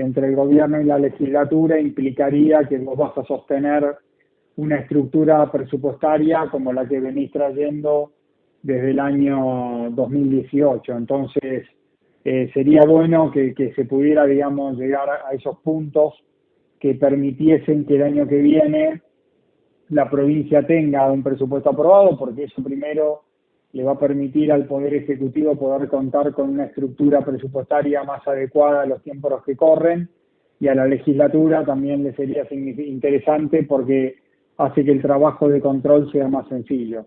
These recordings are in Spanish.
entre el gobierno y la legislatura implicaría que vos vas a sostener una estructura presupuestaria como la que venís trayendo desde el año 2018. Entonces, sería bueno que se pudiera, digamos, llegar a esos puntos que permitiesen que el año que viene la provincia tenga un presupuesto aprobado, porque eso primero le va a permitir al Poder Ejecutivo poder contar con una estructura presupuestaria más adecuada a los tiempos que corren, y a la legislatura también le sería interesante porque hace que el trabajo de control sea más sencillo.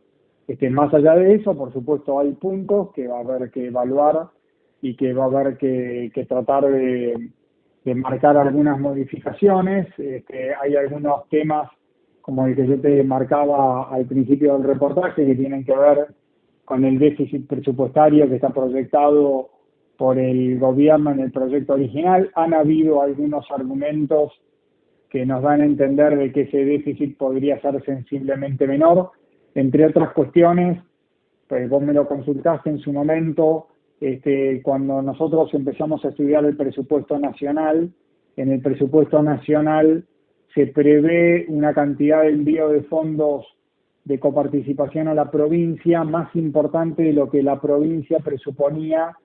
Más allá de eso, por supuesto, hay puntos que va a haber que evaluar y que va a haber que tratar de marcar algunas modificaciones. Hay algunos temas, como el que yo te marcaba al principio del reportaje, que tienen que ver con el déficit presupuestario que está proyectado por el gobierno en el proyecto original. Han habido algunos argumentos que nos dan a entender de que ese déficit podría ser sensiblemente menor, entre otras cuestiones. Pues vos me lo consultaste en su momento, cuando nosotros empezamos a estudiar el presupuesto nacional. En el presupuesto nacional se prevé una cantidad de envío de fondos de coparticipación a la provincia más importante de lo que la provincia presuponía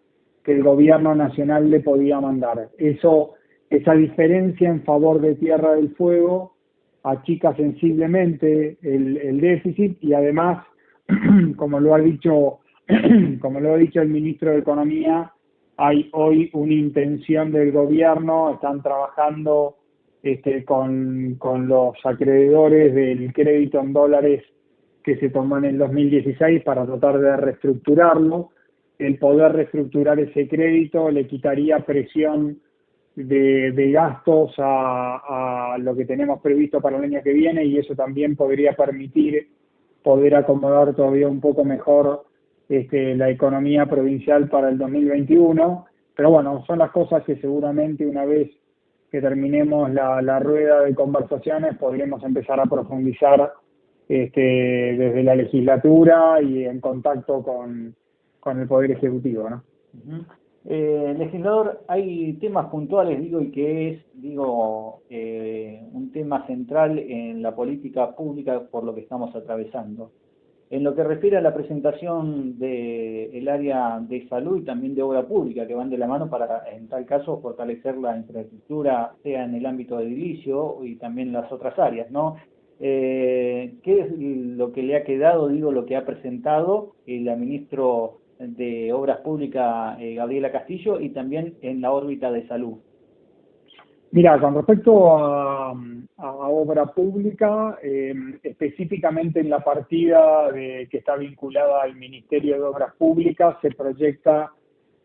que el gobierno nacional le podía mandar. Esa diferencia en favor de Tierra del Fuego achica sensiblemente el déficit, y además, como lo ha dicho el ministro de Economía, hay hoy una intención del gobierno. Están trabajando con los acreedores del crédito en dólares que se tomó en el 2016 para tratar de reestructurarlo. El poder reestructurar ese crédito le quitaría presión de gastos a lo que tenemos previsto para el año que viene, y eso también podría permitir poder acomodar todavía un poco mejor la economía provincial para el 2021. Pero bueno, son las cosas que seguramente una vez que terminemos la rueda de conversaciones podremos empezar a profundizar desde la legislatura y en contacto con el Poder Ejecutivo, ¿no? Uh-huh. Legislador, hay temas puntuales, y que es, un tema central en la política pública por lo que estamos atravesando. En lo que refiere a la presentación del área de salud y también de obra pública, que van de la mano para, en tal caso, fortalecer la infraestructura, sea en el ámbito de edilicio y también en las otras áreas, ¿no? ¿Qué es lo que le ha quedado, lo que ha presentado la ministro de Obras Públicas, Gabriela Castillo, y también en la órbita de salud? Mira, con respecto a obra pública, específicamente en la partida que está vinculada al Ministerio de Obras Públicas, se proyecta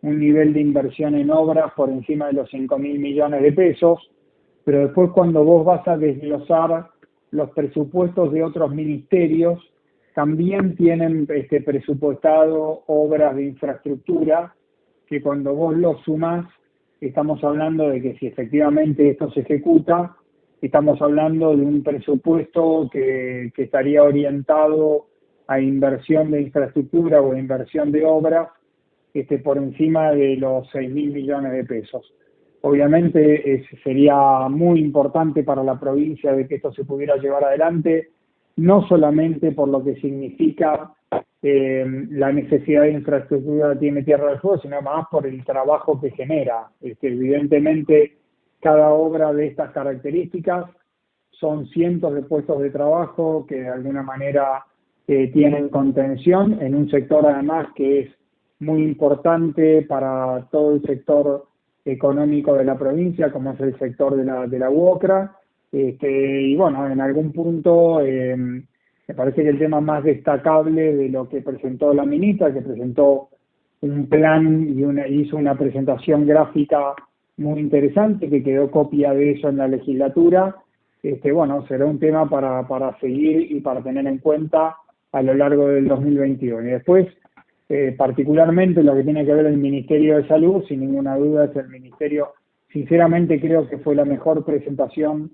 un nivel de inversión en obras por encima de los 5.000 millones de pesos, pero después cuando vos vas a desglosar los presupuestos de otros ministerios, también tienen presupuestado obras de infraestructura, que cuando vos los sumás, estamos hablando de que si efectivamente esto se ejecuta, estamos hablando de un presupuesto que estaría orientado a inversión de infraestructura o inversión de obras por encima de los 6.000 millones de pesos. Obviamente sería muy importante para la provincia de que esto se pudiera llevar adelante, no solamente por lo que significa la necesidad de infraestructura que tiene Tierra del Fuego, sino más por el trabajo que genera. Evidentemente, cada obra de estas características son cientos de puestos de trabajo que de alguna manera tienen contención en un sector además que es muy importante para todo el sector económico de la provincia, como es el sector de la UOCRA. Y bueno, en algún punto me parece que el tema más destacable de lo que presentó la ministra, que presentó un plan y hizo una presentación gráfica muy interesante, que quedó copia de eso en la legislatura, bueno, será un tema para seguir y para tener en cuenta a lo largo del 2021. Y después, particularmente lo que tiene que ver el Ministerio de Salud, sin ninguna duda es el ministerio, sinceramente creo que fue la mejor presentación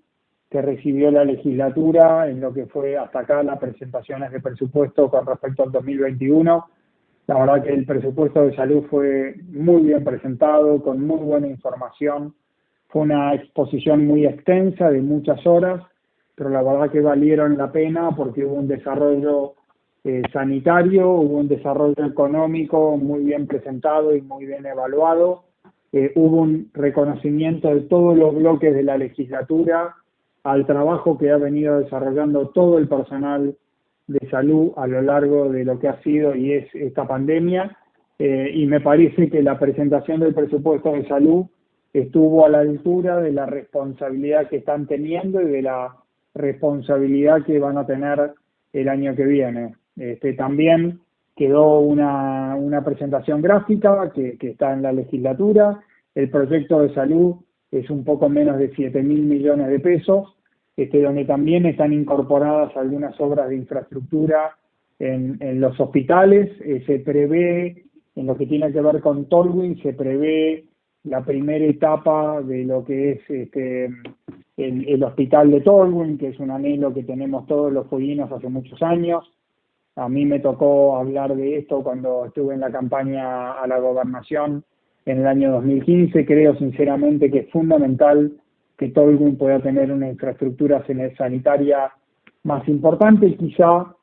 que recibió la legislatura en lo que fue hasta acá las presentaciones de presupuesto con respecto al 2021. La verdad que el presupuesto de salud fue muy bien presentado, con muy buena información Fue una exposición muy extensa, de muchas horas, pero la verdad que valieron la pena porque hubo un desarrollo sanitario, hubo un desarrollo económico muy bien presentado y muy bien evaluado. Hubo un reconocimiento de todos los bloques de la legislatura al trabajo que ha venido desarrollando todo el personal de salud a lo largo de lo que ha sido y es esta pandemia, y me parece que la presentación del presupuesto de salud estuvo a la altura de la responsabilidad que están teniendo y de la responsabilidad que van a tener el año que viene. También quedó una presentación gráfica que está en la legislatura. El proyecto de salud es un poco menos de 7.000 millones de pesos, donde también están incorporadas algunas obras de infraestructura en los hospitales. Se prevé, en lo que tiene que ver con Tolwyn, se prevé la primera etapa de lo que es el hospital de Tolwyn, que es un anhelo que tenemos todos los jueguinos hace muchos años. A mí me tocó hablar de esto cuando estuve en la campaña a la gobernación en el año 2015. Creo sinceramente que es fundamental que Tolwyn pueda tener una infraestructura sanitaria más importante, y quizá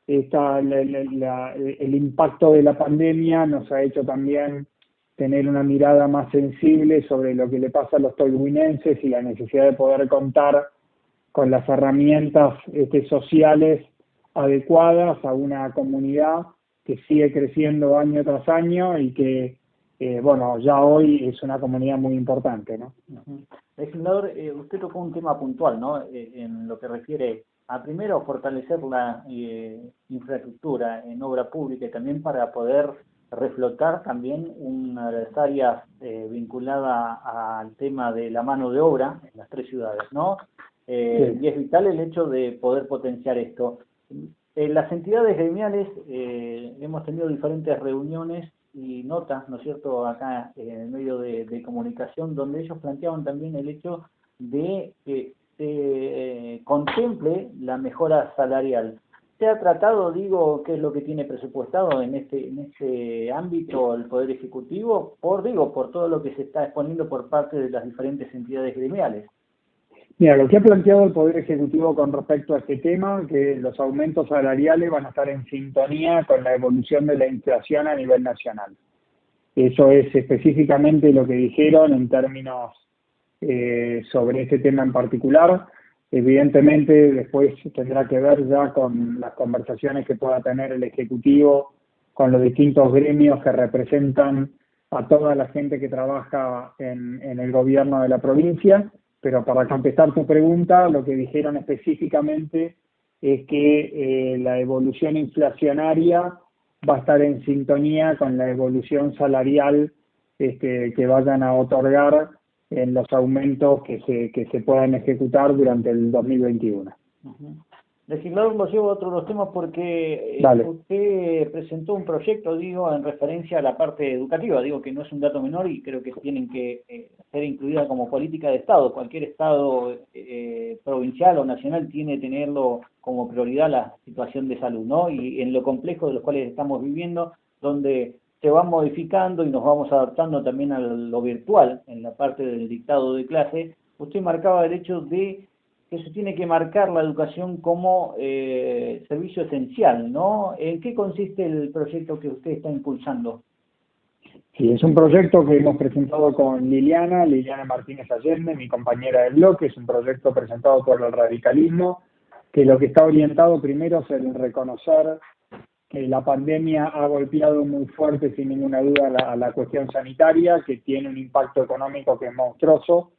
el impacto de la pandemia nos ha hecho también tener una mirada más sensible sobre lo que le pasa a los tolwynenses y la necesidad de poder contar con las herramientas sociales adecuadas a una comunidad que sigue creciendo año tras año y que, ya hoy es una comunidad muy importante, ¿no? Legislador, usted tocó un tema puntual, ¿no? En lo que refiere a, primero, fortalecer la infraestructura en obra pública y también para poder reflotar también unas áreas vinculadas al tema de la mano de obra en las 3 ciudades, ¿no? Sí. Y es vital el hecho de poder potenciar esto. Las entidades gremiales hemos tenido diferentes reuniones y notas, ¿no es cierto?, acá en el medio de comunicación, donde ellos planteaban también el hecho de que se contemple la mejora salarial. ¿Se ha tratado, qué es lo que tiene presupuestado en este ámbito el Poder Ejecutivo, por todo lo que se está exponiendo por parte de las diferentes entidades gremiales? Mira, lo que ha planteado el Poder Ejecutivo con respecto a este tema, que los aumentos salariales van a estar en sintonía con la evolución de la inflación a nivel nacional. Eso es específicamente lo que dijeron en términos sobre este tema en particular. Evidentemente, después tendrá que ver ya con las conversaciones que pueda tener el Ejecutivo con los distintos gremios que representan a toda la gente que trabaja en el gobierno de la provincia. Pero para contestar tu pregunta, lo que dijeron específicamente es que la evolución inflacionaria va a estar en sintonía con la evolución salarial que vayan a otorgar en los aumentos que se puedan ejecutar durante el 2021. Uh-huh. Legislador, lo llevo a otro de los temas porque usted presentó un proyecto, en referencia a la parte educativa, que no es un dato menor y creo que tienen que ser incluida como política de Estado. Cualquier Estado provincial o nacional tiene que tenerlo como prioridad la situación de salud, ¿no? Y en lo complejo de los cuales estamos viviendo, donde se va modificando y nos vamos adaptando también a lo virtual en la parte del dictado de clase, usted marcaba el hecho de que se tiene que marcar la educación como servicio esencial, ¿no? ¿En qué consiste el proyecto que usted está impulsando? Sí, es un proyecto que hemos presentado con Liliana Martínez Allende, mi compañera de bloque. Es un proyecto presentado por el radicalismo, que lo que está orientado primero es el reconocer que la pandemia ha golpeado muy fuerte, sin ninguna duda, a la cuestión sanitaria, que tiene un impacto económico que es monstruoso,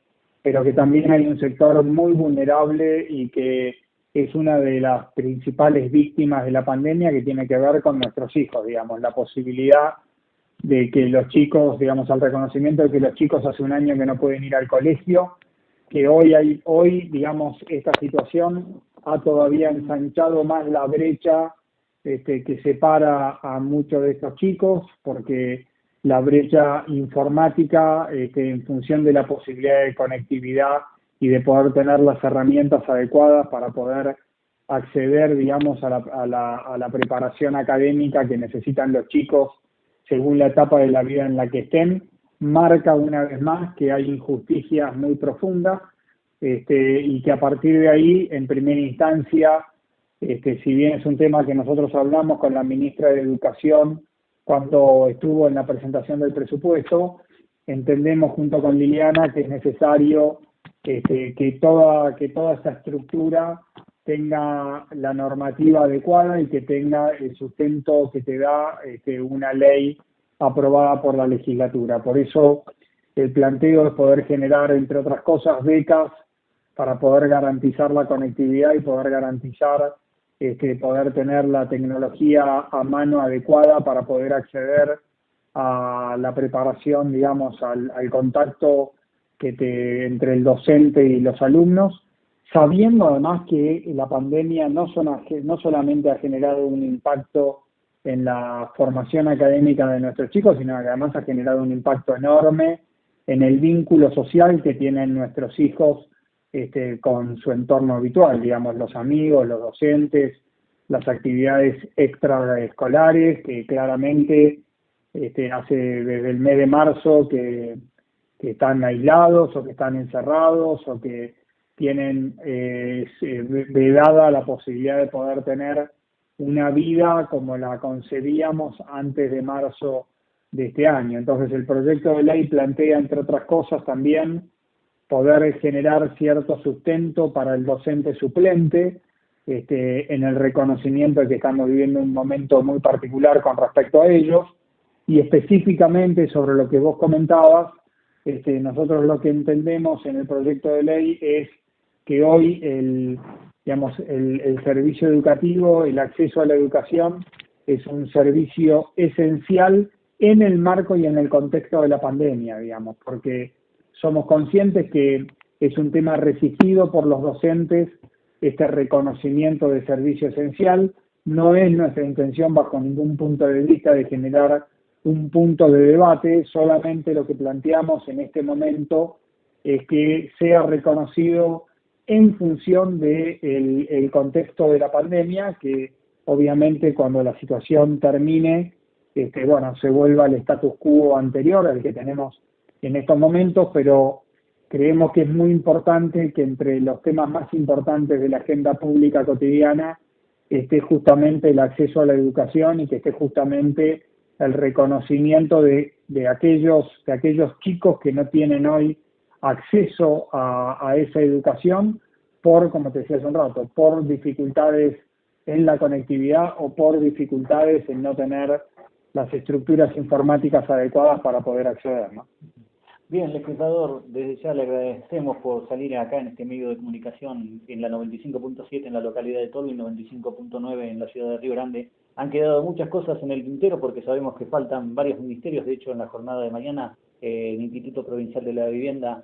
pero que también hay un sector muy vulnerable y que es una de las principales víctimas de la pandemia, que tiene que ver con nuestros hijos, la posibilidad de que los chicos, al reconocimiento de que los chicos hace un año que no pueden ir al colegio, que hoy esta situación ha todavía ensanchado más la brecha que separa a muchos de estos chicos, porque la brecha informática, en función de la posibilidad de conectividad y de poder tener las herramientas adecuadas para poder acceder, a la preparación académica que necesitan los chicos según la etapa de la vida en la que estén, marca una vez más que hay injusticias muy profundas, y que a partir de ahí, en primera instancia, si bien es un tema que nosotros hablamos con la ministra de Educación cuando estuvo en la presentación del presupuesto, entendemos junto con Liliana que es necesario que toda esta estructura tenga la normativa adecuada y que tenga el sustento que te da una ley aprobada por la legislatura. Por eso el planteo es poder generar, entre otras cosas, becas para poder garantizar la conectividad y poder garantizar poder tener la tecnología a mano adecuada para poder acceder a la preparación, digamos, al contacto entre el docente y los alumnos, sabiendo además que la pandemia no solamente ha generado un impacto en la formación académica de nuestros chicos, sino que además ha generado un impacto enorme en el vínculo social que tienen nuestros hijos con su entorno habitual, digamos, los amigos, los docentes, las actividades extraescolares, que claramente hace desde el mes de marzo que están aislados o que están encerrados o que tienen vedada la posibilidad de poder tener una vida como la concebíamos antes de marzo de este año. Entonces el proyecto de ley plantea, entre otras cosas, también poder generar cierto sustento para el docente suplente, en el reconocimiento de que estamos viviendo un momento muy particular con respecto a ellos, y específicamente sobre lo que vos comentabas, nosotros lo que entendemos en el proyecto de ley es que hoy el servicio educativo, el acceso a la educación, es un servicio esencial en el marco y en el contexto de la pandemia, digamos, porque somos conscientes que es un tema resistido por los docentes, este reconocimiento de servicio esencial. No es nuestra intención bajo ningún punto de vista de generar un punto de debate, solamente lo que planteamos en este momento es que sea reconocido en función del contexto de la pandemia, que obviamente cuando la situación termine, se vuelva al status quo anterior al que tenemos en estos momentos, pero creemos que es muy importante que entre los temas más importantes de la agenda pública cotidiana esté justamente el acceso a la educación y que esté justamente el reconocimiento de aquellos chicos que no tienen hoy acceso a esa educación por, como te decía hace un rato, por dificultades en la conectividad o por dificultades en no tener las estructuras informáticas adecuadas para poder acceder, ¿no? Bien, legislador, desde ya le agradecemos por salir acá en este medio de comunicación en la 95.7 en la localidad de Tolwyn, 95.9 en la ciudad de Río Grande. Han quedado muchas cosas en el tintero porque sabemos que faltan varios ministerios. De hecho, en la jornada de mañana el Instituto Provincial de la Vivienda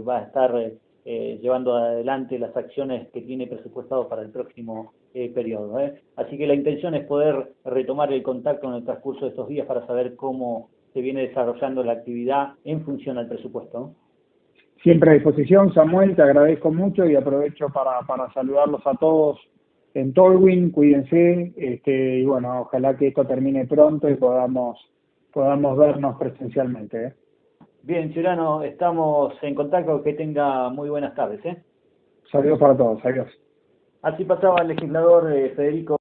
va a estar llevando adelante las acciones que tiene presupuestado para el próximo periodo. Así que la intención es poder retomar el contacto en el transcurso de estos días para saber cómo se viene desarrollando la actividad en función al presupuesto, ¿no? Siempre a disposición, Samuel, te agradezco mucho y aprovecho para saludarlos a todos en Tolwyn, cuídense, y bueno, ojalá que esto termine pronto y podamos vernos presencialmente. Bien, Ciurano, estamos en contacto, que tenga muy buenas tardes. Saludos para todos, adiós. Así pasaba el legislador Federico